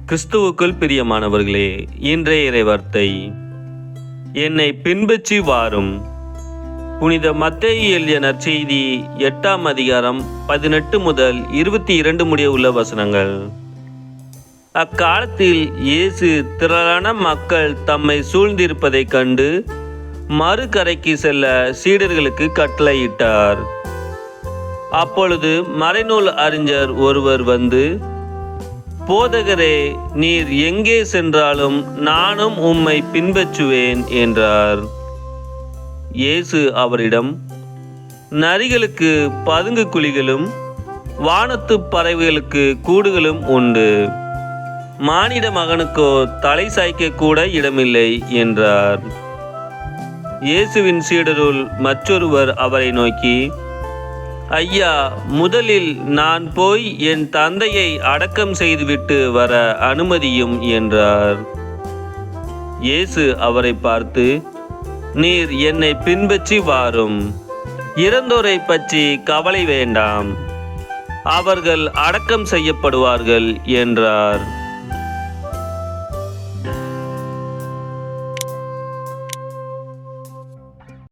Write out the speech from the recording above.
கிறிஸ்துவுக்குள் பிரியமானவர்களே, இன்றைய இறைவார்த்தை, என்னை பின்பற்றி வாரும். புனித மத்தேயு எழுதிய நற்செய்தி 8ஆம் அதிகாரம் 18 முதல் 22 முடிய உள்ள வசனங்கள். அக்காலத்தில் இயேசு திரளான மக்கள் தம்மை சூழ்ந்திருப்பதைக் கண்டு மறுகரைக்கு செல்ல சீடர்களுக்கு கட்டளையிட்டார். அப்பொழுது மறைநூல் அறிஞர் ஒருவர் வந்து, போதகரே, நீர் எங்கே சென்றாலும் நானும் உம்மை பின்பற்றுவேன் என்றார். இயேசு அவரிடம், நரிகளுக்கு பதுங்கு குழிகளும் வானத்து பறவைகளுக்கு கூடுகளும் உண்டு, மானிட மகனுக்கோ தலை சாய்க்க கூட இடமில்லை என்றார். இயேசுவின் சீடருள் மற்றொருவர் அவரை நோக்கி, ஐயா, முதலில் நான் போய் என் தந்தையை அடக்கம் செய்துவிட்டு வர அனுமதியும் என்றார். இயேசு அவரை பார்த்து, நீர் என்னை பின்பற்றி வாரும். இறந்தோரை பற்றி கவலை வேண்டாம், அவர்கள் அடக்கம் செய்யப்படுவார்கள் என்றார்.